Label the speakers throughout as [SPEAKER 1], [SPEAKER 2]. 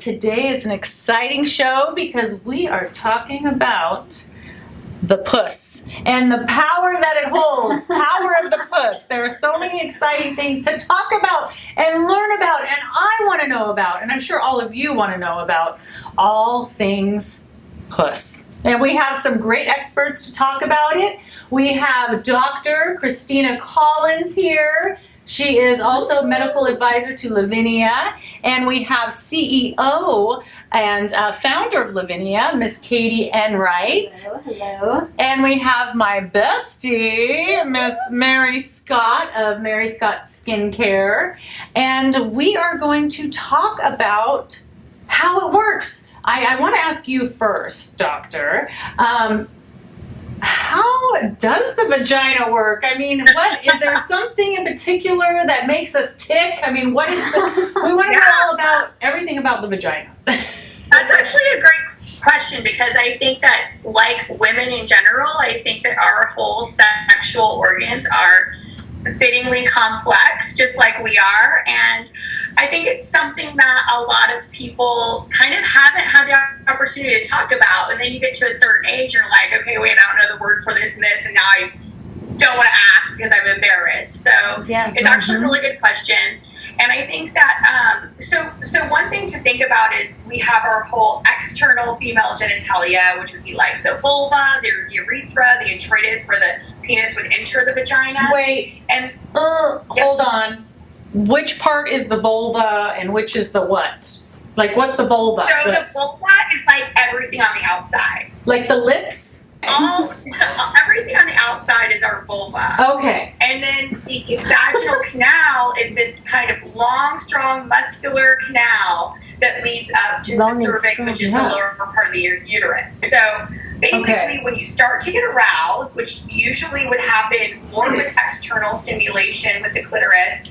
[SPEAKER 1] today is an exciting show because we are talking about the puss and the power that it holds, power of the puss. There are so many exciting things to talk about and learn about, and I want to know about, and I'm sure all of you want to know about all things puss. And we have some great experts to talk about it. We have Dr. Kristina Collins here. She is also medical advisor to Lavinia, and we have CEO and founder of Lavinia, Miss Katie Enright.
[SPEAKER 2] Hello, hello.
[SPEAKER 1] And we have my bestie, Miss Mary Scott of Mary Scott Skincare, and we are going to talk about how it works. I want to ask you first, Doctor. How does the vagina work? I mean, what is there something in particular that makes us tick? I mean, what is the? We want to know all about everything about the vagina.
[SPEAKER 3] That's actually a great question because I think that, like women in general, I think that our whole sexual organs are fittingly complex, just like we are, and I think it's something that a lot of people kind of haven't had the opportunity to talk about, and then you get to a certain age, you're like, okay, wait, I don't know the word for this and this, and now I don't want to ask because I'm embarrassed. So
[SPEAKER 1] yeah.
[SPEAKER 3] It's actually a really good question, and I think that so one thing to think about is we have our whole external female genitalia, which would be like the vulva, the urethra, the introitus, where the penis would enter the vagina.
[SPEAKER 1] Wait,
[SPEAKER 3] and
[SPEAKER 1] hold on. Which part is the vulva and which is the what? Like, what's the vulva?
[SPEAKER 3] So the vulva is like everything on the outside.
[SPEAKER 1] Like the lips?
[SPEAKER 3] Everything on the outside is our vulva.
[SPEAKER 1] Okay.
[SPEAKER 3] And then the vaginal canal is this kind of long, strong, muscular canal that leads up to the cervix, which is the lower part of the uterus. So basically, when you start to get aroused, which usually would happen more with external stimulation with the clitoris,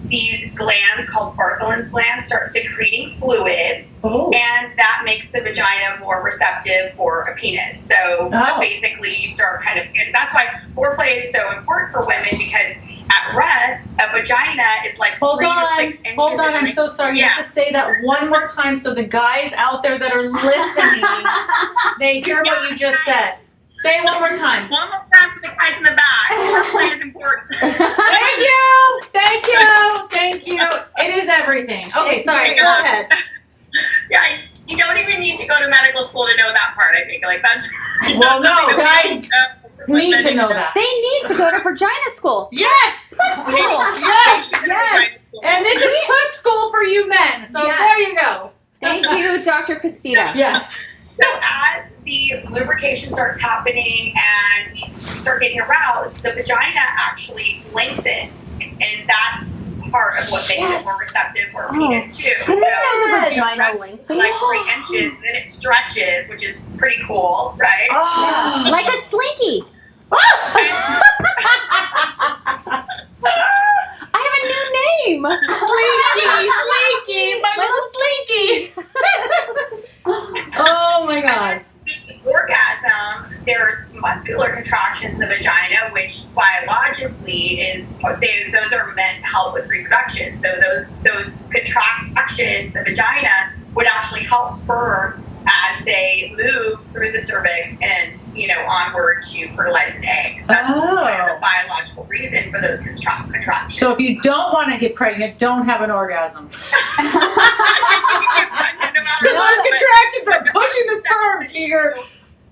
[SPEAKER 3] these glands called Bartholin's glands start secreting fluid, and that makes the vagina more receptive for a penis. So basically, you start kind of, that's why foreplay is so important for women, because at rest, a vagina is like 3 to 6 inches.
[SPEAKER 1] Hold on, I'm so sorry. You have to say that one more time so the guys out there that are listening, they hear what you just said. Say it one more time.
[SPEAKER 3] One more time for the guys in the back. Foreplay is important.
[SPEAKER 1] Thank you. Thank you. Thank you. It is everything. Okay, sorry. Go ahead.
[SPEAKER 3] Yeah, you don't even need to go to medical school to know that part, I think. Like, that's...
[SPEAKER 1] Well, no, guys need to know that.
[SPEAKER 2] They need to go to vagina school.
[SPEAKER 1] Yes. Puss school. Yes. Yes. And this is puss school for you men. So there you go.
[SPEAKER 2] Thank you, Dr. Kristina.
[SPEAKER 1] Yes.
[SPEAKER 3] So as the lubrication starts happening and you start getting aroused, the vagina actually lengthens, and that's part of what makes it more receptive for a penis too. So
[SPEAKER 2] the vagina lengthens
[SPEAKER 3] like 3 inches, then it stretches, which is pretty cool, right?
[SPEAKER 2] Oh, like a slinky. I have a new name.
[SPEAKER 1] Slinky, my little Slinky. Oh my God.
[SPEAKER 3] The orgasm, there's muscular contractions in the vagina, which biologically those are meant to help with reproduction. So those contractions in the vagina would actually help sperm as they move through the cervix and, onward to fertilize an egg. So that's kind of the biological reason for those contractions.
[SPEAKER 1] So if you don't want to get pregnant, don't have an orgasm. Because those contractions are pushing the sperm to your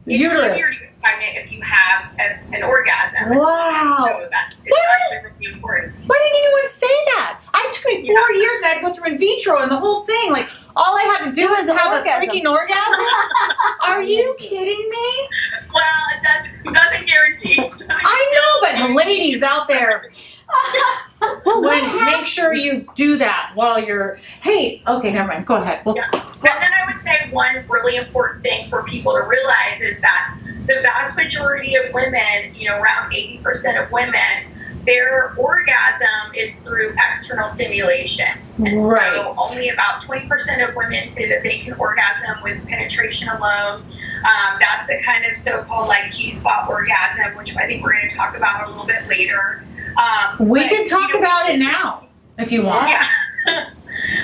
[SPEAKER 1] uterus.
[SPEAKER 3] It's easier to get pregnant if you have an orgasm.
[SPEAKER 1] Wow.
[SPEAKER 3] So it's actually really important.
[SPEAKER 1] Why didn't anyone say that? It took me 4 years and I had to go through in vitro and the whole thing. Like, all I had to do was have a freaking orgasm? Are you kidding me?
[SPEAKER 3] Well, it doesn't guarantee.
[SPEAKER 1] I know, but ladies out there, make sure you do that while you're, okay, never mind, go ahead.
[SPEAKER 3] And then I would say one really important thing for people to realize is that the vast majority of women, around 80% of women, their orgasm is through external stimulation. And so only about 20% of women say that they can orgasm with penetration alone. That's a kind of so-called like G-spot orgasm, which I think we're going to talk about a little bit later.
[SPEAKER 1] We can talk about it now if you want.
[SPEAKER 3] Yeah.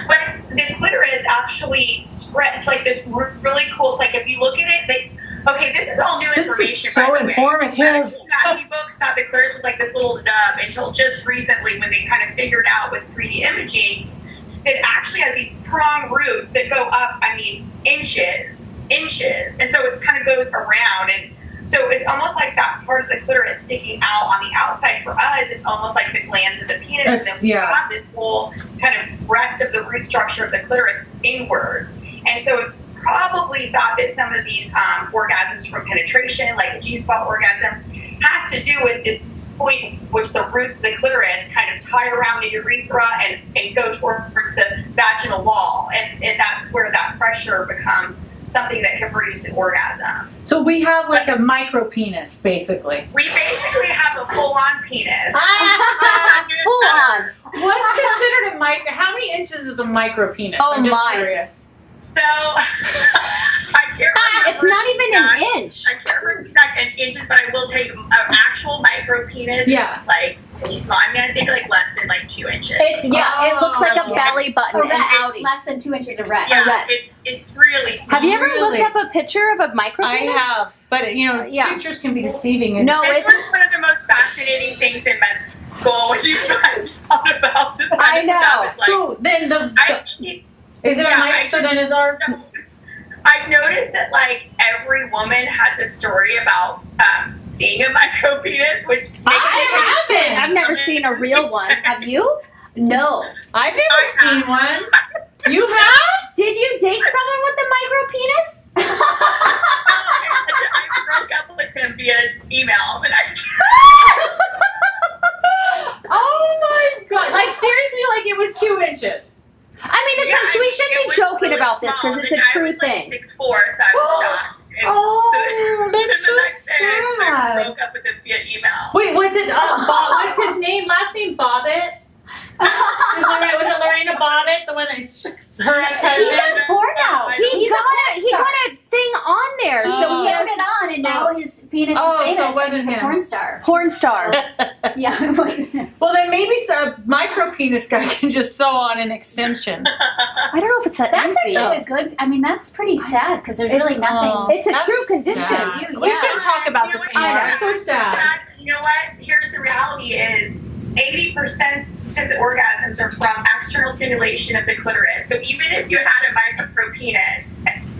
[SPEAKER 3] but it's the clitoris actually spread. It's like this really cool. It's like if you look at it, okay, this is all new information.
[SPEAKER 1] This is so
[SPEAKER 3] by the way.
[SPEAKER 1] informative.
[SPEAKER 3] Medical anatomy books thought the clitoris was like this little nub until just recently when they kind of figured out with 3D imaging that actually has these prong roots that go up, inches. And so it kind of goes around. And so it's almost like that part of the clitoris sticking out on the outside for us is almost like the glands of the penis. And then we have this whole kind of rest of the root structure of the clitoris inward. And so it's probably thought that some of these orgasms from penetration, like a G-spot orgasm, has to do with this point which the roots of the clitoris kind of tie around the urethra and go towards the vaginal wall. And that's where that pressure becomes something that can produce an orgasm.
[SPEAKER 1] So we have like a micro penis, basically.
[SPEAKER 3] We basically have a full-on penis.
[SPEAKER 2] Full on.
[SPEAKER 1] What's considered a micro? How many inches is a micro penis?
[SPEAKER 2] Oh,
[SPEAKER 1] I'm just
[SPEAKER 2] my.
[SPEAKER 1] curious.
[SPEAKER 3] So, I can't remember.
[SPEAKER 2] It's not even an inch.
[SPEAKER 3] I can't remember exact inches, but I will take an actual micro penis.
[SPEAKER 1] Yeah.
[SPEAKER 3] Is like really small. I think like less than like 2 inches.
[SPEAKER 2] It looks like a belly button.
[SPEAKER 4] Erect.
[SPEAKER 2] An outie.
[SPEAKER 4] Less than 2 inches erect.
[SPEAKER 3] Yeah,
[SPEAKER 2] Erect.
[SPEAKER 3] it's really small.
[SPEAKER 2] Have you ever
[SPEAKER 1] Really?
[SPEAKER 2] looked up a picture of a micro
[SPEAKER 1] I
[SPEAKER 2] penis?
[SPEAKER 1] have, but pictures can be deceiving. And
[SPEAKER 2] No,
[SPEAKER 3] This
[SPEAKER 2] it's
[SPEAKER 3] was one of the most fascinating things in med school when you find out about this kind
[SPEAKER 2] I
[SPEAKER 3] of
[SPEAKER 2] know.
[SPEAKER 3] stuff. It's like,
[SPEAKER 1] so then is it a micro? So then is our
[SPEAKER 3] I've noticed that like every woman has a story about seeing a micro penis, which makes
[SPEAKER 2] I've never seen a real one. Have you?
[SPEAKER 4] No.
[SPEAKER 1] I've never seen one. You have?
[SPEAKER 2] Did you date someone with a micro penis?
[SPEAKER 3] I broke up with him via email, but
[SPEAKER 1] Oh my god! Like seriously, like it was 2 inches.
[SPEAKER 2] We shouldn't be joking about this because it's a true
[SPEAKER 3] was
[SPEAKER 2] thing.
[SPEAKER 3] Like 6'4", so I was shocked. And
[SPEAKER 1] That's
[SPEAKER 3] the next
[SPEAKER 1] so
[SPEAKER 3] day, I
[SPEAKER 1] sad.
[SPEAKER 3] broke up with him via email.
[SPEAKER 1] Wait, was it what's his name? Last name Bobbitt? Was it Lorena Bobbitt, the one that her
[SPEAKER 4] He
[SPEAKER 1] ex-husband?
[SPEAKER 4] does porn now.
[SPEAKER 2] He got a thing on there.
[SPEAKER 4] He
[SPEAKER 2] So
[SPEAKER 4] aired it on, and now his penis
[SPEAKER 1] Oh,
[SPEAKER 4] is
[SPEAKER 1] so
[SPEAKER 4] famous.
[SPEAKER 1] it wasn't
[SPEAKER 4] and he's a
[SPEAKER 1] him.
[SPEAKER 4] porn star.
[SPEAKER 2] porn star.
[SPEAKER 4] Yeah, it wasn't him.
[SPEAKER 1] Well, then maybe some micro penis guy can just sew on an extension.
[SPEAKER 2] I don't know if it's that
[SPEAKER 4] That's
[SPEAKER 2] easy.
[SPEAKER 4] actually a good. That's pretty sad because there's really nothing.
[SPEAKER 2] It's a
[SPEAKER 1] That's
[SPEAKER 2] true condition.
[SPEAKER 1] sad.
[SPEAKER 4] You,
[SPEAKER 1] We
[SPEAKER 4] yeah.
[SPEAKER 1] shouldn't talk about this anymore.
[SPEAKER 2] I know.
[SPEAKER 1] It's so sad.
[SPEAKER 3] You know what? Here's the reality is 80% of the orgasms are from external stimulation of the clitoris. So even if you had a micro penis,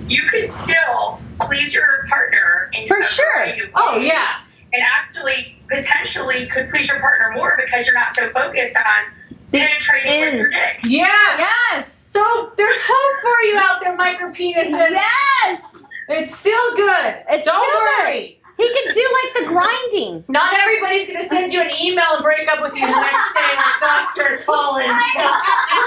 [SPEAKER 3] you could still please your partner in
[SPEAKER 2] For
[SPEAKER 3] a
[SPEAKER 2] sure.
[SPEAKER 3] variety of
[SPEAKER 1] Oh,
[SPEAKER 3] ways.
[SPEAKER 1] yeah.
[SPEAKER 3] And actually, potentially could please your partner more because you're not so focused on penetrating with your dick.
[SPEAKER 1] Yes.
[SPEAKER 2] Yes.
[SPEAKER 1] So there's hope for you out there, micro penises.
[SPEAKER 2] Yes.
[SPEAKER 1] It's still good.
[SPEAKER 2] It's
[SPEAKER 1] Don't
[SPEAKER 2] still good.
[SPEAKER 1] worry.
[SPEAKER 2] He can do like the grinding.
[SPEAKER 1] Not everybody's gonna send you an email and break up with you the next day like Dr. Collins.
[SPEAKER 2] Well,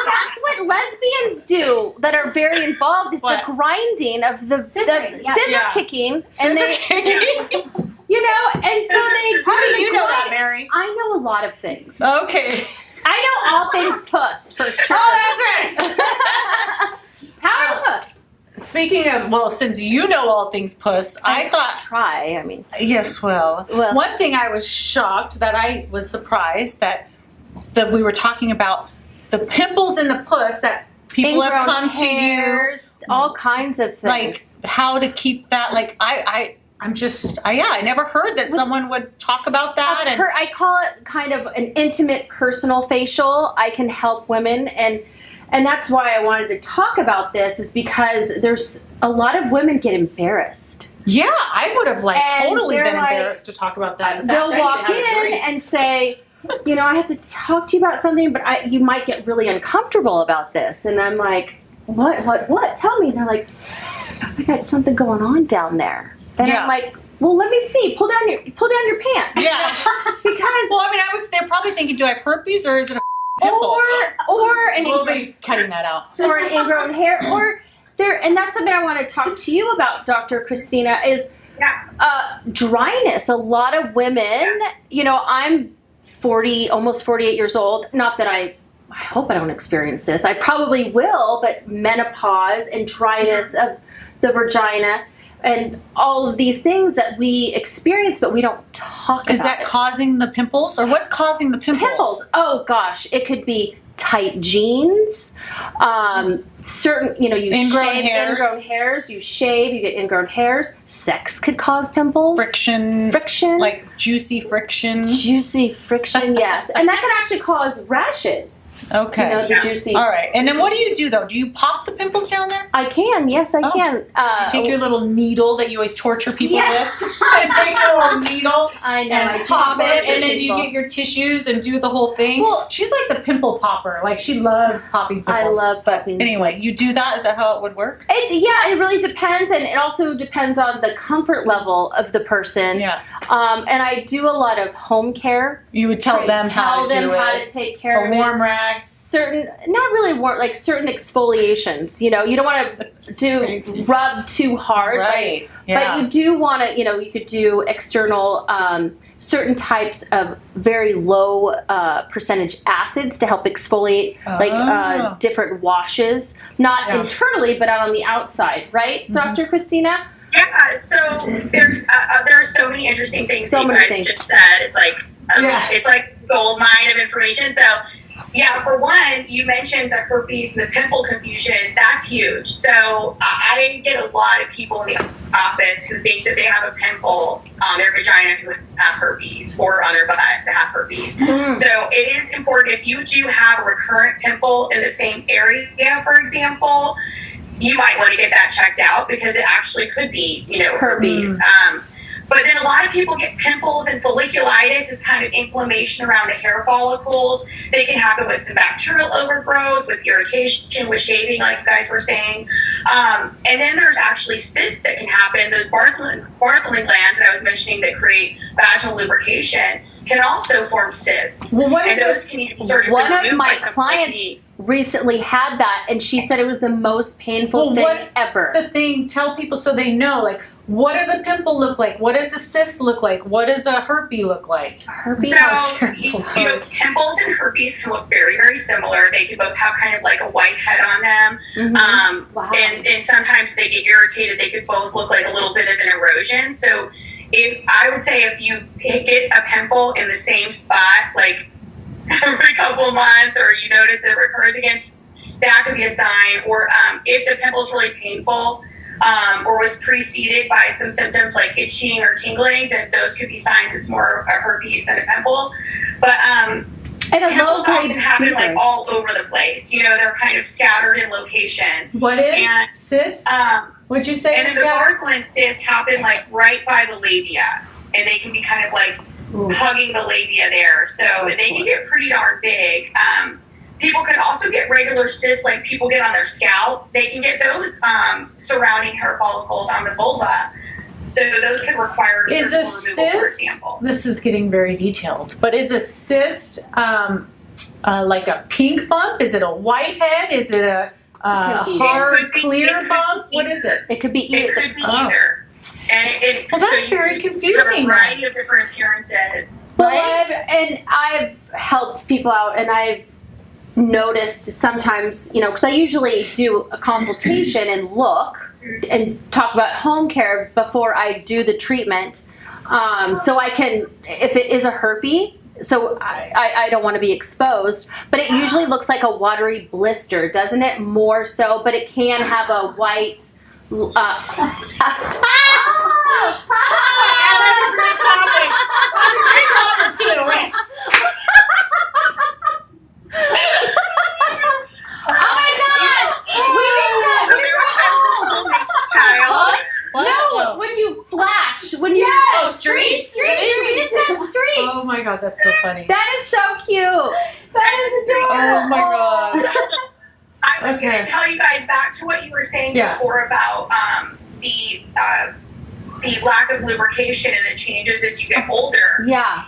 [SPEAKER 2] that's what lesbians do that are very involved is
[SPEAKER 1] What?
[SPEAKER 2] the grinding of the
[SPEAKER 4] Scissoring,
[SPEAKER 2] the
[SPEAKER 4] yeah.
[SPEAKER 2] scissor
[SPEAKER 1] Yeah.
[SPEAKER 2] kicking. And
[SPEAKER 1] Scissor
[SPEAKER 2] they,
[SPEAKER 1] kicking.
[SPEAKER 2] and so they
[SPEAKER 1] How do
[SPEAKER 2] the
[SPEAKER 1] you know that,
[SPEAKER 2] grind-
[SPEAKER 1] Mary?
[SPEAKER 2] I know a lot of things.
[SPEAKER 1] Okay.
[SPEAKER 2] I know all things puss for sure.
[SPEAKER 1] Oh, that's right.
[SPEAKER 2] Power of puss.
[SPEAKER 1] Speaking of, well, since you know all things puss, I thought,
[SPEAKER 2] Try. I mean,
[SPEAKER 1] yes, well,
[SPEAKER 2] Well.
[SPEAKER 1] one thing I was shocked that I was surprised that we were talking about the pimples in the puss that people have
[SPEAKER 2] ingrown
[SPEAKER 1] come to you,
[SPEAKER 2] hairs, all kinds of
[SPEAKER 1] like
[SPEAKER 2] things.
[SPEAKER 1] how to keep that. Like I'm just, I never heard that someone would talk about that. And
[SPEAKER 2] I call it kind of an intimate, personal facial. I can help women, and that's why I wanted to talk about this, is because there's a lot of women get embarrassed.
[SPEAKER 1] yeah, I would have
[SPEAKER 2] And
[SPEAKER 1] totally
[SPEAKER 2] they're
[SPEAKER 1] been
[SPEAKER 2] like-
[SPEAKER 1] embarrassed to talk about that. In fact,
[SPEAKER 2] They'll
[SPEAKER 1] I
[SPEAKER 2] walk
[SPEAKER 1] need to have a
[SPEAKER 2] in
[SPEAKER 1] drink.
[SPEAKER 2] and say, I have to talk to you about something, but you might get really uncomfortable about this. And I'm like, what? Tell me. And they're like, I got something going on down there. And
[SPEAKER 1] Yeah.
[SPEAKER 2] I'm like, well, let me see. Pull down your pants.
[SPEAKER 1] Yeah.
[SPEAKER 2] Because
[SPEAKER 1] Well, they're probably thinking, do I have herpes or is it a pimple?
[SPEAKER 2] or an
[SPEAKER 1] We'll be cutting that out.
[SPEAKER 2] or an ingrown hair, or there, and that's something I want to talk to you about, Dr. Kristina, is dryness. A lot of women, I'm 40, almost 48 years old. Not that I hope I don't experience this. I probably will, but menopause and dryness of the vagina and all of these things that we experience, but we don't talk about.
[SPEAKER 1] Is that
[SPEAKER 2] it.
[SPEAKER 1] causing the pimples, or what's causing the pimples?
[SPEAKER 2] Pimples? Oh gosh, it could be tight jeans. Certain, you
[SPEAKER 1] Ingrown
[SPEAKER 2] shave
[SPEAKER 1] hairs.
[SPEAKER 2] ingrown hairs, you shave, you get ingrown hairs. Sex could cause pimples.
[SPEAKER 1] Friction, like juicy friction.
[SPEAKER 2] Juicy friction, yes. And that can actually cause rashes.
[SPEAKER 1] Okay.
[SPEAKER 2] The juicy.
[SPEAKER 1] All right. And then what do you do though? Do you pop the pimples down there?
[SPEAKER 2] I can, yes, I can.
[SPEAKER 1] You take your little needle that you always torture people with. And take your little needle
[SPEAKER 2] I know.
[SPEAKER 1] and pop it, and then do you get your tissues and do the whole thing?
[SPEAKER 2] Well,
[SPEAKER 1] she's like the pimple popper. Like she loves popping pimples.
[SPEAKER 2] I love popping.
[SPEAKER 1] Anyway, you do that? Is that how it would work?
[SPEAKER 2] It really depends, and it also depends on the comfort level of the person.
[SPEAKER 1] Yeah.
[SPEAKER 2] And I do a lot of home care.
[SPEAKER 1] You would tell them how to do it.
[SPEAKER 2] How to take care of it.
[SPEAKER 1] A warm rag.
[SPEAKER 2] Certain, not really warm, like certain exfoliations. You don't want to rub too hard,
[SPEAKER 1] right? Yeah.
[SPEAKER 2] But you do want to. You could do external. Certain types of very low percentage acids to help exfoliate, like different washes, not internally, but out on the outside, right, Dr. Kristina?
[SPEAKER 3] Yeah, so there's so many interesting things that you guys just said. It's like it's like gold mine of information. So yeah, for one, you mentioned the herpes and the pimple confusion. That's huge. So I get a lot of people in the office who think that they have a pimple on their vagina who have herpes, or on their butt that have herpes. So it is important, if you do have a recurrent pimple in the same area, for example, you might want to get that checked out, because it actually could be, herpes. But then a lot of people get pimples, and folliculitis is kind of inflammation around the hair follicles. They can happen with some bacterial overgrowth, with irritation, with shaving, like you guys were saying. And then there's actually cysts that can happen. Those Bartholing glands that I was mentioning that create vaginal lubrication can also form cysts.
[SPEAKER 1] Well,
[SPEAKER 3] and those can be surgically removed.
[SPEAKER 2] One of my clients recently had that, and she said it was the most painful thing ever.
[SPEAKER 1] The thing, tell people so they know, like, what does a pimple look like? What does a cyst look like? What does a herpes look like?
[SPEAKER 2] Herpes.
[SPEAKER 3] So, pimples and herpes can look very, very similar. They can both have kind of like a white head on them. And sometimes they get irritated. They could both look like a little bit of an erosion. So if you get a pimple in the same spot, like every couple of months, or you notice that it recurs again, that could be a sign. Or if the pimple is really painful, or was preceded by some symptoms like itching or tingling, then those could be signs it's more of a herpes than a pimple. But pimples often happen like all over the place. They're kind of scattered in location.
[SPEAKER 1] What is cyst? What'd you say?
[SPEAKER 3] And the Bartholin cysts happen like right by the labia, and they can be kind of like hugging the labia there. So they can get pretty darn big. People can also get regular cysts like people get on their scalp. They can get those surrounding hair follicles on the vulva. So those can require surgical removal, for example.
[SPEAKER 1] This is getting very detailed, but is a cyst like a pink bump? Is it a white head? Is it a hard, clear bump? What is it?
[SPEAKER 2] It could be either.
[SPEAKER 3] It could be either. And
[SPEAKER 1] that's very confusing.
[SPEAKER 3] Have a variety of different appearances.
[SPEAKER 2] Well, I've helped people out, and I've noticed sometimes, because I usually do a consultation and look and talk about home care before I do the treatment. So I can, if it is a herpes, so I don't want to be exposed, but it usually looks like a watery blister, doesn't it? More so, but it can have a white.
[SPEAKER 1] That's a great topic. That's a great topic too, right?
[SPEAKER 2] Oh my God!
[SPEAKER 3] Child.
[SPEAKER 2] No, when you flash, when you streets.
[SPEAKER 1] Oh my God, that's so funny.
[SPEAKER 2] That is so cute. That is adorable.
[SPEAKER 1] Oh my God.
[SPEAKER 3] I was going to tell you guys back to what you were saying before about the lack of lubrication and the changes as you get older.
[SPEAKER 2] Yeah.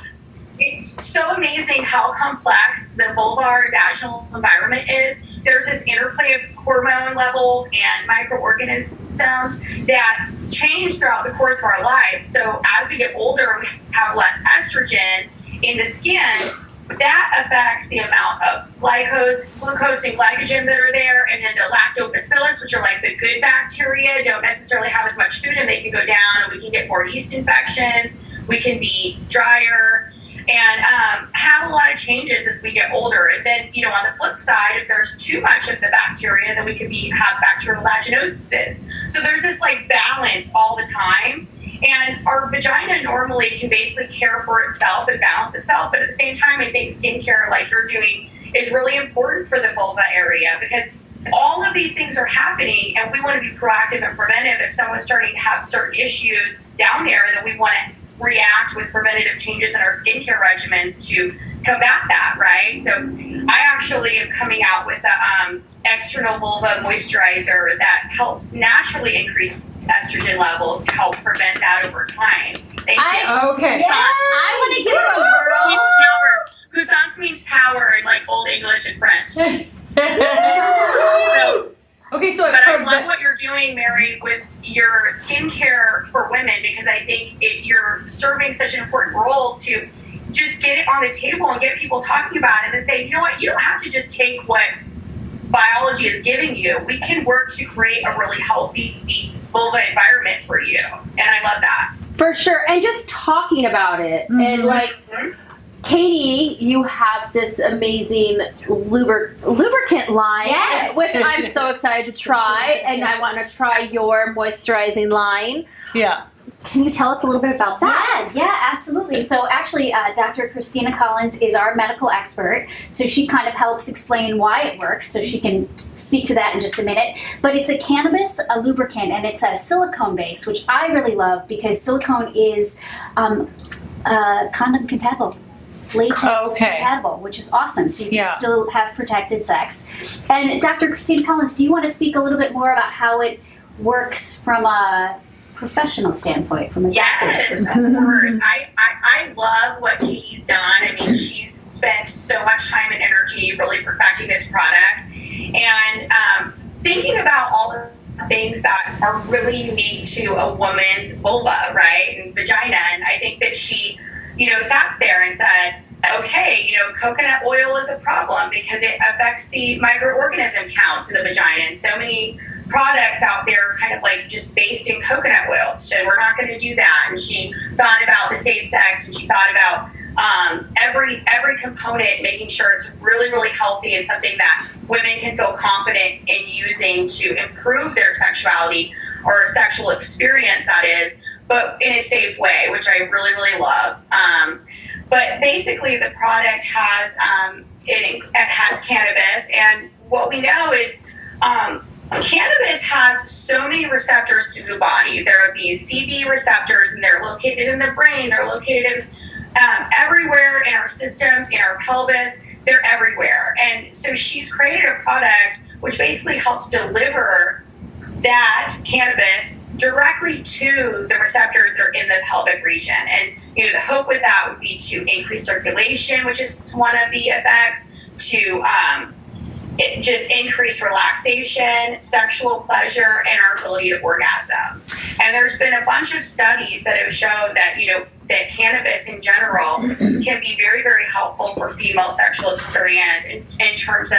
[SPEAKER 3] It's so amazing how complex the vulvar vaginal environment is. There's this interplay of hormone levels and microorganisms that change throughout the course of our lives. So as we get older, we have less estrogen in the skin. That affects the amount of glucose, and glycogen that are there, and then the lactobacillus, which are like the good bacteria, don't necessarily have as much food, and they can go down, and we can get more yeast infections. We can be drier. and have a lot of changes as we get older. And then, you know, on the flip side, if there's too much of the bacteria, then we could have bacterial vaginosis. So there's this like balance all the time. And our vagina normally can basically care for itself and balance itself. But at the same time, I think skincare like you're doing is really important for the vulva area, because all of these things are happening and we want to be proactive and preventive. If someone's starting to have certain issues down there, then we want to react with preventative changes in our skincare regimens to combat that, right? So I actually am coming out with a external vulva moisturizer that helps naturally increase estrogen levels to help prevent that over time. Thank you.
[SPEAKER 1] Okay.
[SPEAKER 2] Yeah, I want to give it a whirl.
[SPEAKER 3] Power. Puissance means power in like Old English and French.
[SPEAKER 1] Okay, so
[SPEAKER 3] but I love what you're doing, Mary, with your skincare for women, because I think you're serving such an important role to just get it on the table and get people talking about it and say, you know what, you don't have to just take what biology is giving you. We can work to create a really healthy vulva environment for you. And I love that.
[SPEAKER 2] For sure. And just talking about it. And like, Katie, you have this amazing lubricant line,
[SPEAKER 4] Yes.
[SPEAKER 2] which I'm so excited to try, and I want to try your moisturizing line.
[SPEAKER 1] Yeah.
[SPEAKER 2] Can you tell us a little bit about that?
[SPEAKER 4] Yeah, absolutely. So actually, Dr. Kristina Collins is our medical expert. So she kind of helps explain why it works. So she can speak to that in just a minute. But it's a cannabis lubricant, and it's a silicone base, which I really love because silicone is condom compatible. Latex compatible, which is awesome. So you can still have protected sex. And Dr. Kristina Collins, do you want to speak a little bit more about how it works from a professional standpoint, from a doctor's perspective?
[SPEAKER 3] Of course. I love what Katie's done. I mean, she's spent so much time and energy really perfecting this product and thinking about all the things that are really unique to a woman's vulva, right, and vagina. And I think that she, you know, sat there and said, okay, you know, coconut oil is a problem because it affects the microorganism counts in the vagina. And so many products out there are kind of like just based in coconut oil. So we're not going to do that. And she thought about the safe sex, and she thought about every component, making sure it's really, really healthy and something that women can feel confident in using to improve their sexuality or sexual experience, that is, but in a safe way, which I really, really love. But basically, the product has it has cannabis, and what we know is cannabis has so many receptors to the body. There are these CB receptors, and they're located in the brain. They're located everywhere in our systems, in our pelvis. They're everywhere, and so she's created a product which basically helps deliver that cannabis directly to the receptors that are in the pelvic region. And you know, the hope with that would be to increase circulation, which is one of the effects, to just increase relaxation, sexual pleasure, and our ability to orgasm. And there's been a bunch of studies that have shown that, you know, that cannabis in general can be very, very helpful for female sexual experience in terms of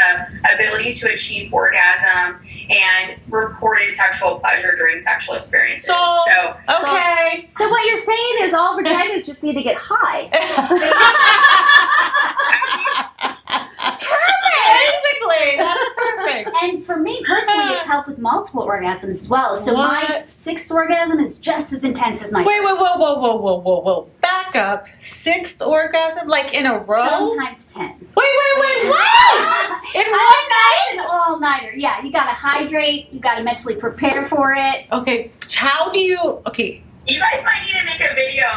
[SPEAKER 3] ability to achieve orgasm and reported sexual pleasure during sexual experiences. So
[SPEAKER 1] okay.
[SPEAKER 2] So what you're saying is all vaginas just need to get high.
[SPEAKER 1] Basically, that's perfect.
[SPEAKER 4] And for me personally, it's helped with multiple orgasms as well. So my sixth orgasm is just as intense as my first.
[SPEAKER 1] Whoa. Back up. Sixth orgasm, like in a row?
[SPEAKER 4] Sometimes 10.
[SPEAKER 1] Wait, what? In one night?
[SPEAKER 4] An all-nighter. Yeah, you gotta hydrate. You gotta mentally prepare for it.
[SPEAKER 1] Okay, how do you, okay.
[SPEAKER 3] you guys might need to make a video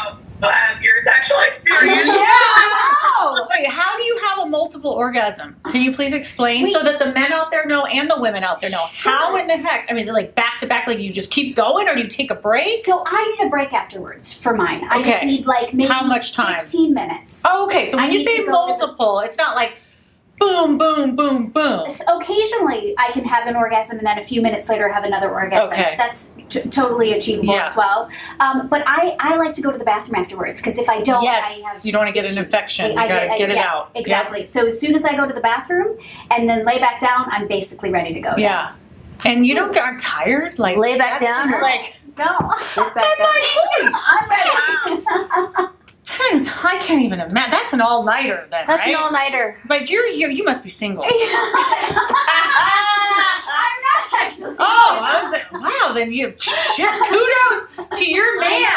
[SPEAKER 3] of your sexual experience.
[SPEAKER 1] Wait, how do you have a multiple orgasm? Can you please explain so that the men out there know and the women out there know?
[SPEAKER 4] Sure.
[SPEAKER 1] How in the heck? I mean, is it like back to back, like you just keep going, or do you take a break?
[SPEAKER 4] So I need a break afterwards for mine. I just need like maybe
[SPEAKER 1] how much time?
[SPEAKER 4] 15 minutes.
[SPEAKER 1] Oh, okay, so when you say multiple, it's not like boom, boom, boom, boom.
[SPEAKER 4] So occasionally I can have an orgasm and then a few minutes later have another orgasm.
[SPEAKER 1] Okay.
[SPEAKER 4] That's totally achievable as well. But I like to go to the bathroom afterwards because if I don't, I have
[SPEAKER 1] you don't want to get an infection. You gotta get it out.
[SPEAKER 4] Exactly. Yep. So as soon as I go to the bathroom and then lay back down, I'm basically ready to go.
[SPEAKER 1] Yeah. And you don't get tired? Like
[SPEAKER 2] lay back down?
[SPEAKER 1] Like,
[SPEAKER 4] no.
[SPEAKER 2] Lay back down.
[SPEAKER 4] I'm ready.
[SPEAKER 1] 10 I can't even imagine. That's an all-nighter then,
[SPEAKER 2] That's
[SPEAKER 1] right?
[SPEAKER 2] an all-nighter.
[SPEAKER 1] But you must be single.
[SPEAKER 4] I'm not actually.
[SPEAKER 1] Oh, I was like, wow, then kudos to your man.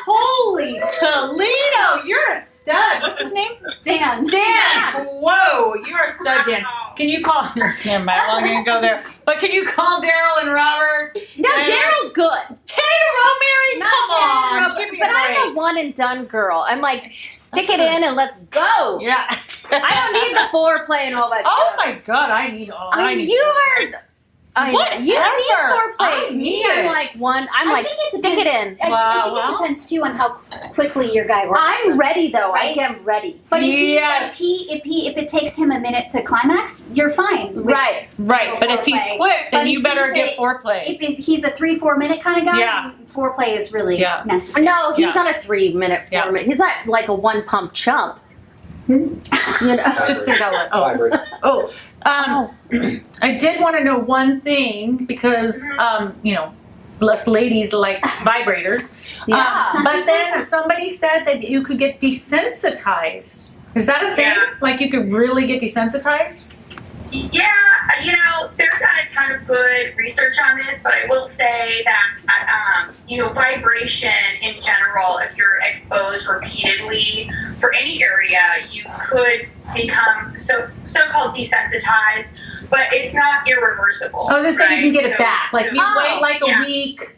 [SPEAKER 1] Holy Toledo, you're a stud. What's his name?
[SPEAKER 4] Dan.
[SPEAKER 1] Dan. Whoa, you're a stud, Dan. Can you call, I'm not going to go there, but can you call Daryl and Robert?
[SPEAKER 2] No, Daryl's good.
[SPEAKER 1] Taylor Mary,
[SPEAKER 2] Not
[SPEAKER 1] come on.
[SPEAKER 2] Tara,
[SPEAKER 1] Give me
[SPEAKER 2] but
[SPEAKER 1] a
[SPEAKER 2] I'm
[SPEAKER 1] break.
[SPEAKER 2] a one and done girl. I'm like, stick it in and let's go.
[SPEAKER 1] Yeah.
[SPEAKER 2] I don't need the foreplay and all that
[SPEAKER 1] Oh
[SPEAKER 2] stuff.
[SPEAKER 1] my God, I need all. I need
[SPEAKER 2] You are. You
[SPEAKER 1] Whatever.
[SPEAKER 2] need
[SPEAKER 1] I
[SPEAKER 2] foreplay. Me,
[SPEAKER 1] need
[SPEAKER 2] I'm
[SPEAKER 1] it.
[SPEAKER 2] like one. I'm
[SPEAKER 4] I
[SPEAKER 2] like,
[SPEAKER 4] think it
[SPEAKER 2] stick it in.
[SPEAKER 4] I think
[SPEAKER 1] Wow.
[SPEAKER 4] it depends too on how quickly your guy works.
[SPEAKER 2] I'm ready though.
[SPEAKER 4] Right?
[SPEAKER 2] I am ready.
[SPEAKER 4] But
[SPEAKER 1] Yes.
[SPEAKER 4] if it takes him a minute to climax, you're fine. with-
[SPEAKER 2] Right.
[SPEAKER 1] Right, but if he's
[SPEAKER 4] Foreplay.
[SPEAKER 1] quick, then
[SPEAKER 4] But
[SPEAKER 1] you
[SPEAKER 4] if
[SPEAKER 1] better
[SPEAKER 4] he's
[SPEAKER 1] get
[SPEAKER 4] a-
[SPEAKER 1] foreplay.
[SPEAKER 4] If he's a 3-4 minute kind of guy,
[SPEAKER 1] Yeah.
[SPEAKER 4] foreplay is really
[SPEAKER 1] Yeah.
[SPEAKER 4] necessary.
[SPEAKER 2] No, he's
[SPEAKER 1] Yeah.
[SPEAKER 2] not a 3 minute, 4
[SPEAKER 1] Yeah.
[SPEAKER 2] minute. He's not like a one pump chump. You know.
[SPEAKER 1] Just say that one. Oh,
[SPEAKER 5] Vibrator.
[SPEAKER 1] oh. I did want to know one thing because, us ladies like vibrators.
[SPEAKER 2] Yeah.
[SPEAKER 1] But then somebody said that you could get desensitized. Is that a thing?
[SPEAKER 3] Yeah.
[SPEAKER 1] Like you could really get desensitized?
[SPEAKER 3] Yeah, there's not a ton of good research on this, but I will say that, vibration in general, if you're exposed repeatedly for any area, you could become so-called desensitized, but it's not irreversible.
[SPEAKER 1] I was gonna say you can get it
[SPEAKER 3] So,
[SPEAKER 1] back. Like you wait like a
[SPEAKER 3] yeah.
[SPEAKER 1] week,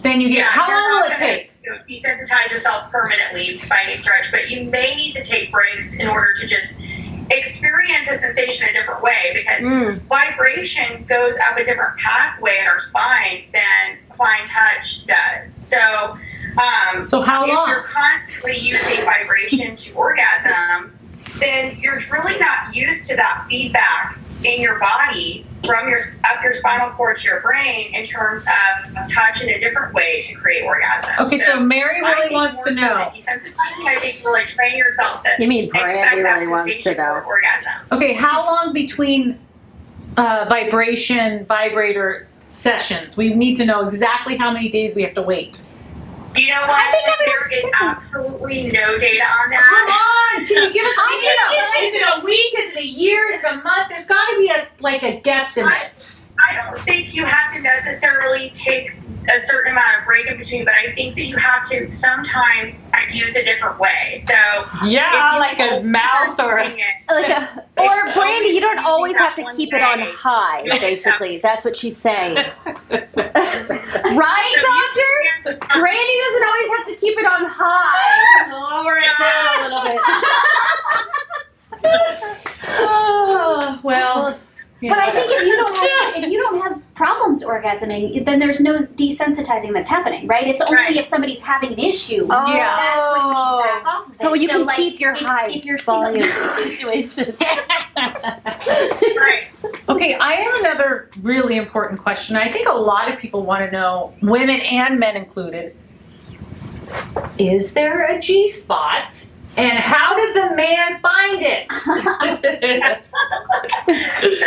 [SPEAKER 1] then you get.
[SPEAKER 3] Yeah,
[SPEAKER 1] How
[SPEAKER 3] you're
[SPEAKER 1] long will
[SPEAKER 3] not
[SPEAKER 1] it
[SPEAKER 3] gonna,
[SPEAKER 1] take?
[SPEAKER 3] desensitize yourself permanently by any stretch, but you may need to take breaks in order to just experience a sensation a different way, because vibration goes up a different pathway in our spines than fine touch does. So,
[SPEAKER 1] So how
[SPEAKER 3] if
[SPEAKER 1] long?
[SPEAKER 3] you're constantly using vibration to orgasm, then you're really not used to that feedback in your body from up your spinal cord to your brain in terms of touch in a different way to create orgasm.
[SPEAKER 1] Okay, so Mary
[SPEAKER 3] I
[SPEAKER 1] really
[SPEAKER 3] think
[SPEAKER 1] wants
[SPEAKER 3] more
[SPEAKER 1] to
[SPEAKER 3] so
[SPEAKER 1] know.
[SPEAKER 3] than desensitizing, I think really train yourself to
[SPEAKER 2] You mean
[SPEAKER 3] expect
[SPEAKER 2] Brande
[SPEAKER 3] that
[SPEAKER 2] really wants to
[SPEAKER 3] sensation
[SPEAKER 2] know?
[SPEAKER 3] for orgasm.
[SPEAKER 1] Okay, how long between vibrator sessions? We need to know exactly how many days we have to wait.
[SPEAKER 3] You know what? There is absolutely no data on
[SPEAKER 1] Come
[SPEAKER 3] that.
[SPEAKER 1] on, can you give us an idea? Is it a week? Is it a year? Is it a month? There's got to be a guesstimate.
[SPEAKER 3] I don't think you have to necessarily take a certain amount of break in between, but I think that you have to sometimes use a different way. So
[SPEAKER 1] Yeah,
[SPEAKER 3] if you
[SPEAKER 1] like a
[SPEAKER 3] always
[SPEAKER 1] mouth or.
[SPEAKER 3] using it,
[SPEAKER 2] Or Brandy, you don't
[SPEAKER 3] using
[SPEAKER 2] always
[SPEAKER 3] that
[SPEAKER 2] have to
[SPEAKER 3] one
[SPEAKER 2] keep it on
[SPEAKER 3] way.
[SPEAKER 2] high, basically. That's what she's saying. Right,
[SPEAKER 3] So
[SPEAKER 2] doctor? Brandy doesn't always have to keep it on high. Lower it down a little bit.
[SPEAKER 1] Oh, well.
[SPEAKER 4] But I think if you don't have problems orgasming, then there's no desensitizing that's happening, right? It's only
[SPEAKER 3] Right.
[SPEAKER 4] if somebody's having an issue.
[SPEAKER 1] Yeah.
[SPEAKER 4] That's when you need to back off of it.
[SPEAKER 2] So you can
[SPEAKER 4] like,
[SPEAKER 2] keep your high
[SPEAKER 4] if you're single.
[SPEAKER 2] volume situation.
[SPEAKER 3] Right.
[SPEAKER 1] Okay, I have another really important question. I think a lot of people want to know, women and men included, is there a G-spot? And how does the man find it?
[SPEAKER 3] So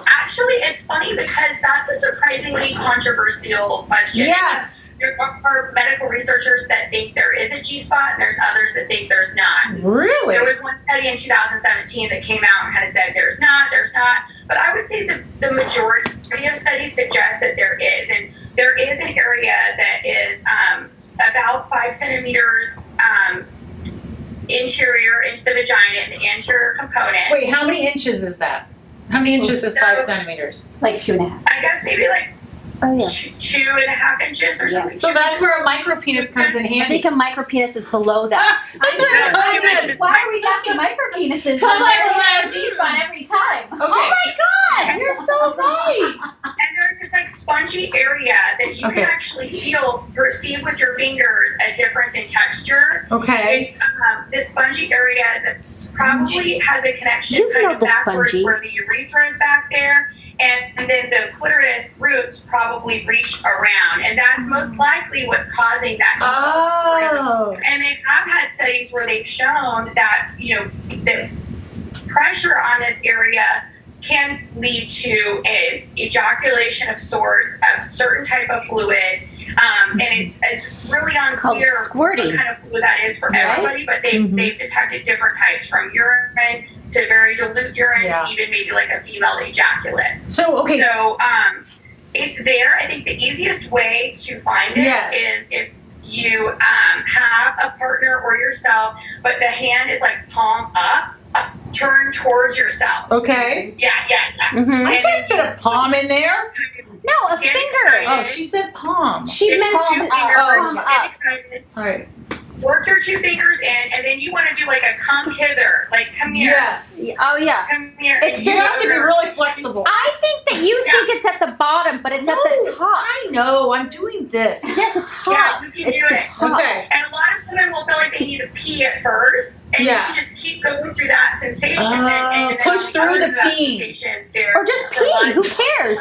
[SPEAKER 3] actually, it's funny because that's a surprisingly controversial question.
[SPEAKER 1] Yes.
[SPEAKER 3] There are medical researchers that think there is a G-spot, and there's others that think there's not.
[SPEAKER 1] Really?
[SPEAKER 3] There was one study in 2017 that came out and kind of said there's not. But I would say that the majority of studies suggest that there is. And there is an area that is about 5 centimeters interior into the vagina, the anterior component.
[SPEAKER 1] Wait, how many inches is that? How many inches is 5 centimeters?
[SPEAKER 4] Like 2.5.
[SPEAKER 3] I guess maybe like
[SPEAKER 2] Oh, yeah.
[SPEAKER 3] 2.5 inches or something.
[SPEAKER 1] So that's where a micro penis comes in
[SPEAKER 2] I
[SPEAKER 1] handy.
[SPEAKER 2] think a micropenis is below that.
[SPEAKER 1] That's where it comes in.
[SPEAKER 4] Why are we knocking micro penises?
[SPEAKER 1] Come
[SPEAKER 4] when
[SPEAKER 1] on,
[SPEAKER 4] they're
[SPEAKER 1] come
[SPEAKER 4] a
[SPEAKER 1] on.
[SPEAKER 4] G-spot every time.
[SPEAKER 1] Okay.
[SPEAKER 2] Oh my god, you're so right.
[SPEAKER 3] And there's this like spongy area that you
[SPEAKER 1] Okay.
[SPEAKER 3] can actually perceive with your fingers a difference in texture.
[SPEAKER 1] Okay.
[SPEAKER 3] It's this spongy area that probably has a connection
[SPEAKER 2] You
[SPEAKER 3] kind
[SPEAKER 2] know
[SPEAKER 3] of
[SPEAKER 2] the
[SPEAKER 3] backwards
[SPEAKER 2] spongy.
[SPEAKER 3] where the urethra is back there. And then the clitoris roots probably reach around. And that's most likely what's causing that
[SPEAKER 1] Oh.
[SPEAKER 3] And they have had studies where they've shown that, the pressure on this area can lead to an ejaculation of sorts of certain type of fluid. And it's really unclear
[SPEAKER 2] squirting.
[SPEAKER 3] what kind of fluid that is for everybody, but they've detected different types, from urine to very dilute urine to even maybe like a female ejaculate.
[SPEAKER 1] So
[SPEAKER 3] It's there. I think the easiest way to find it is if you have a partner or yourself, but the hand is like palm up, turn towards yourself.
[SPEAKER 1] Okay.
[SPEAKER 3] Yeah.
[SPEAKER 2] Mm-hmm.
[SPEAKER 1] I can't fit a palm in there.
[SPEAKER 2] No, a
[SPEAKER 3] Get
[SPEAKER 2] finger.
[SPEAKER 3] excited.
[SPEAKER 1] Oh, she said palm.
[SPEAKER 2] She meant
[SPEAKER 3] Two fingers,
[SPEAKER 2] palm
[SPEAKER 3] get
[SPEAKER 2] up.
[SPEAKER 3] excited.
[SPEAKER 1] All right.
[SPEAKER 3] Work your 2 fingers in, and then you want to do like a come hither, like come here.
[SPEAKER 1] Yes.
[SPEAKER 2] Oh yeah.
[SPEAKER 3] Come here.
[SPEAKER 2] It's
[SPEAKER 3] and
[SPEAKER 1] You have to be really flexible.
[SPEAKER 2] I think that you think it's at the bottom, but it's at the top.
[SPEAKER 1] I know. I'm doing this.
[SPEAKER 2] It's at the top.
[SPEAKER 3] Yeah, you can
[SPEAKER 2] it's
[SPEAKER 3] do
[SPEAKER 2] the
[SPEAKER 3] it.
[SPEAKER 2] top.
[SPEAKER 1] Okay.
[SPEAKER 3] And a lot of women will feel like they need to pee at first, and you can just keep going through that sensation. And then
[SPEAKER 1] push
[SPEAKER 3] on
[SPEAKER 1] through
[SPEAKER 3] other
[SPEAKER 1] the
[SPEAKER 3] end of that
[SPEAKER 1] pee.
[SPEAKER 3] sensation,
[SPEAKER 2] Or just pee. Who cares?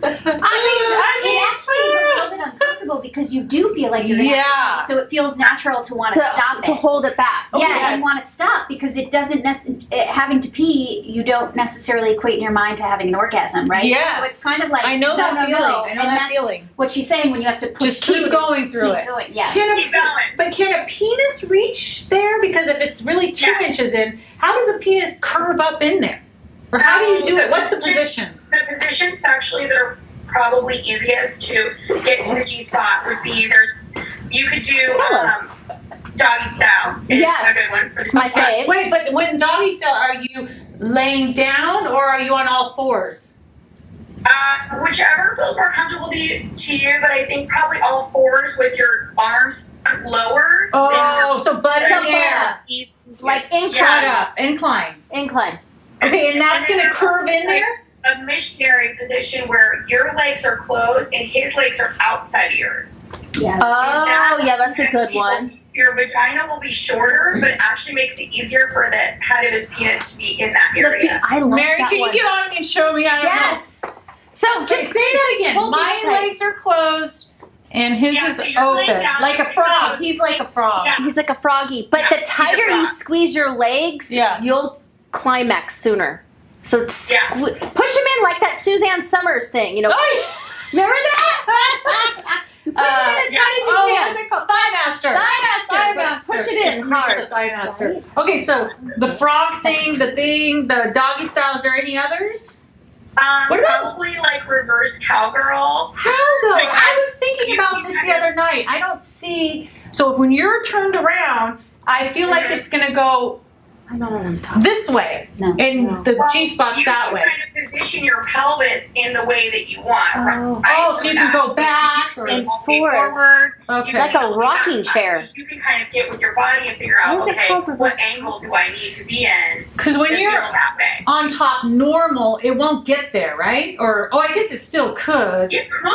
[SPEAKER 4] It actually is a little bit uncomfortable because you do feel like you're going to have to pee, so it feels natural to want to stop
[SPEAKER 2] to
[SPEAKER 4] it.
[SPEAKER 2] hold it back.
[SPEAKER 4] Yeah, and want to stop because it doesn't having to pee, you don't necessarily equate in your mind to having an orgasm, right?
[SPEAKER 1] Yes.
[SPEAKER 4] So it's kind of like
[SPEAKER 1] I know that feeling. I know
[SPEAKER 4] and
[SPEAKER 1] that
[SPEAKER 4] that's
[SPEAKER 1] feeling.
[SPEAKER 4] what she's saying when you have to push
[SPEAKER 1] Just keep
[SPEAKER 4] through
[SPEAKER 1] going through
[SPEAKER 4] keep
[SPEAKER 1] it.
[SPEAKER 4] Going. Yeah.
[SPEAKER 3] Keep going.
[SPEAKER 1] But can a penis reach there? Because if it's really 2 inches in, how does a penis curve up in there? Or how do you do it? What's the position?
[SPEAKER 3] The positions sexually that are probably easiest to get to the G spot would be you could do doggy style. It's
[SPEAKER 2] Yes.
[SPEAKER 3] a good one for
[SPEAKER 2] It's my fave.
[SPEAKER 1] Wait, but when doggy style, are you laying down or are you on all fours?
[SPEAKER 3] Whichever feels more comfortable to you, but I think probably all fours with your arms lower.
[SPEAKER 1] Oh, so butt in the air.
[SPEAKER 2] Like incline.
[SPEAKER 1] Butt up. Incline.
[SPEAKER 2] Incline.
[SPEAKER 1] Okay, and that's
[SPEAKER 3] then
[SPEAKER 1] going to
[SPEAKER 3] there's
[SPEAKER 1] curve in
[SPEAKER 3] like
[SPEAKER 1] there?
[SPEAKER 3] a missionary position where your legs are closed and his legs are outside of yours.
[SPEAKER 4] Yeah.
[SPEAKER 2] Oh, yeah, that's a good
[SPEAKER 3] People-
[SPEAKER 2] one.
[SPEAKER 3] Your vagina will be shorter, but it actually makes it easier for the head of his penis to be in that area.
[SPEAKER 2] I love
[SPEAKER 1] Mary,
[SPEAKER 2] that
[SPEAKER 1] can
[SPEAKER 2] one.
[SPEAKER 1] you get on me and show me? I don't know.
[SPEAKER 2] Yes. So
[SPEAKER 1] Okay,
[SPEAKER 2] just
[SPEAKER 1] say that again.
[SPEAKER 2] hold
[SPEAKER 1] My
[SPEAKER 2] these tight.
[SPEAKER 1] legs are closed and his
[SPEAKER 3] Yeah,
[SPEAKER 1] is
[SPEAKER 3] so you're laying
[SPEAKER 1] open.
[SPEAKER 3] down,
[SPEAKER 1] Like a
[SPEAKER 3] your legs are
[SPEAKER 1] frog.
[SPEAKER 3] closed.
[SPEAKER 1] He's like a frog.
[SPEAKER 3] Yeah.
[SPEAKER 2] He's like a froggy. But
[SPEAKER 3] Yeah,
[SPEAKER 2] the
[SPEAKER 3] he's a
[SPEAKER 2] tighter you
[SPEAKER 3] frog.
[SPEAKER 2] squeeze your legs, you'll climax sooner. So push him in like that Suzanne Summers thing, you know. Remember that? Push it in as tight as you can.
[SPEAKER 1] What's it called? Thigh master.
[SPEAKER 2] Thigh master. Push it in hard.
[SPEAKER 1] The thigh master. Okay, so the frog thing, the doggy style, is there any others? What about-
[SPEAKER 3] Probably like reverse cowgirl.
[SPEAKER 1] How though?
[SPEAKER 3] Like,
[SPEAKER 1] I was thinking
[SPEAKER 3] you
[SPEAKER 1] about this the
[SPEAKER 3] kind of-
[SPEAKER 1] other night. I don't see, so if when you're turned around, I feel like it's gonna go
[SPEAKER 2] I'm not on top.
[SPEAKER 1] this way.
[SPEAKER 4] No.
[SPEAKER 1] And the G-spot's
[SPEAKER 3] you
[SPEAKER 1] that
[SPEAKER 3] can
[SPEAKER 1] way.
[SPEAKER 3] kind of position your pelvis in the way that you want.
[SPEAKER 2] Oh.
[SPEAKER 3] right?
[SPEAKER 1] Oh, so you can go back
[SPEAKER 3] You can
[SPEAKER 2] and
[SPEAKER 3] all the way
[SPEAKER 2] forward.
[SPEAKER 3] forward.
[SPEAKER 1] Okay.
[SPEAKER 3] You can
[SPEAKER 2] Like a
[SPEAKER 3] go
[SPEAKER 2] rocking
[SPEAKER 3] back.
[SPEAKER 2] chair.
[SPEAKER 3] So you can kind of get with your body and figure out,
[SPEAKER 2] What is it
[SPEAKER 3] okay,
[SPEAKER 2] called?
[SPEAKER 3] what
[SPEAKER 2] Reverse-
[SPEAKER 3] angle do I need to be in
[SPEAKER 1] Because
[SPEAKER 3] to
[SPEAKER 1] when
[SPEAKER 3] feel
[SPEAKER 1] you're
[SPEAKER 3] that way?
[SPEAKER 1] on top normal, it won't get there, right? Or, I guess it still could.
[SPEAKER 3] It could.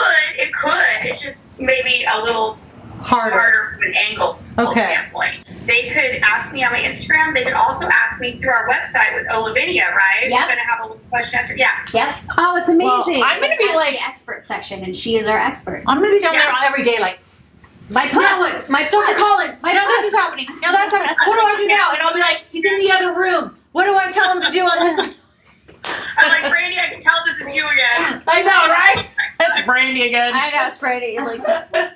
[SPEAKER 3] It's just maybe a little harder from an angle standpoint. They could ask me on my Instagram. They could also ask me through our website with Olavinia, right?
[SPEAKER 4] Yep.
[SPEAKER 3] We're going to have a little question answer. Yeah.
[SPEAKER 4] Yep.
[SPEAKER 2] Oh, it's amazing.
[SPEAKER 1] Well, I'm gonna be
[SPEAKER 4] Ask
[SPEAKER 1] like,
[SPEAKER 4] the expert section, and she is our expert.
[SPEAKER 1] I'm gonna be down there every day, like,
[SPEAKER 2] my puss. My
[SPEAKER 1] Dr.
[SPEAKER 2] puss.
[SPEAKER 1] Collins,
[SPEAKER 2] My
[SPEAKER 1] now
[SPEAKER 2] puss.
[SPEAKER 1] this is happening. Now that's happening. What do I do now? And I'll be like, he's in the other room. What do I tell him to do on this side?
[SPEAKER 3] I'm like, Brandy, I can tell this is you again.
[SPEAKER 1] I know, right? That's Brandy again.
[SPEAKER 2] I know, it's Brady. Like,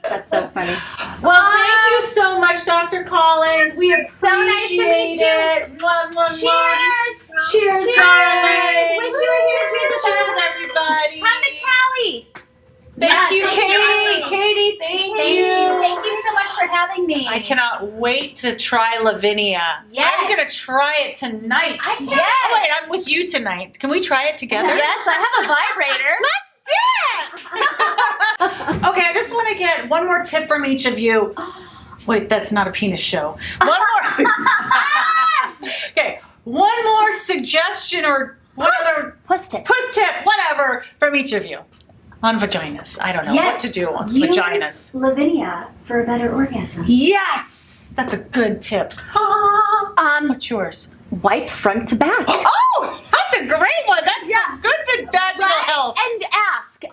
[SPEAKER 2] that's so funny.
[SPEAKER 1] Well, thank you so much, Dr. Collins. We appreciate
[SPEAKER 2] So nice to meet you.
[SPEAKER 1] it. Mwah, mwah, mwah.
[SPEAKER 2] Cheers.
[SPEAKER 1] Cheers,
[SPEAKER 2] Cheers.
[SPEAKER 1] guys.
[SPEAKER 2] Wish you were here to be the
[SPEAKER 1] Cheers,
[SPEAKER 2] best.
[SPEAKER 1] everybody.
[SPEAKER 2] Come to Cali.
[SPEAKER 1] Thank you,
[SPEAKER 3] thank
[SPEAKER 1] Katie.
[SPEAKER 3] you.
[SPEAKER 1] Katie, thank
[SPEAKER 4] Thank
[SPEAKER 1] you.
[SPEAKER 4] you. Thank you so much for having me.
[SPEAKER 1] I cannot wait to try Lavinia.
[SPEAKER 4] Yes.
[SPEAKER 1] I'm going to try it tonight.
[SPEAKER 4] I can't.
[SPEAKER 2] Yes.
[SPEAKER 1] Oh, wait, I'm with you tonight. Can we try it together?
[SPEAKER 2] Yes, I have a vibrator.
[SPEAKER 1] Let's do it! Okay, I just want to get one more tip from each of you. Wait, that's not a penis show. One more. Okay, one more suggestion or what other
[SPEAKER 2] Puss tip.
[SPEAKER 1] puss tip, whatever, from each of you on vaginas. I don't know
[SPEAKER 4] Yes.
[SPEAKER 1] what to do on
[SPEAKER 4] Use
[SPEAKER 1] vaginas.
[SPEAKER 4] Lavinia for a better orgasm.
[SPEAKER 1] Yes, that's a good tip. What's yours?
[SPEAKER 2] Wipe front to back.
[SPEAKER 1] Oh, that's a great one. That's good vaginal health.
[SPEAKER 2] And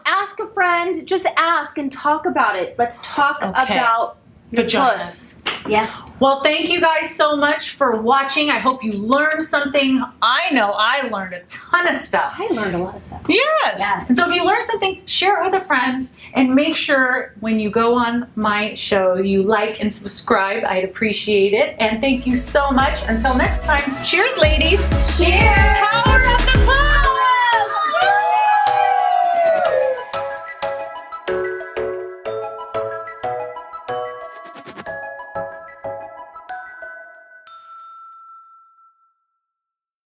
[SPEAKER 2] ask a friend. Just ask and talk about it. Let's talk
[SPEAKER 1] Okay.
[SPEAKER 2] about your
[SPEAKER 1] Vaginas.
[SPEAKER 2] puss.
[SPEAKER 4] Yeah.
[SPEAKER 1] Well, thank you guys so much for watching. I hope you learned something. I know I learned a ton of stuff.
[SPEAKER 2] I learned a lot of stuff.
[SPEAKER 1] Yes.
[SPEAKER 4] Yeah.
[SPEAKER 1] And so if you learn something, share it with a friend, and make sure when you go on my show, you like and subscribe. I'd appreciate it. And thank you so much. Until next time, cheers, ladies.
[SPEAKER 4] Cheers!
[SPEAKER 1] Power of the puss!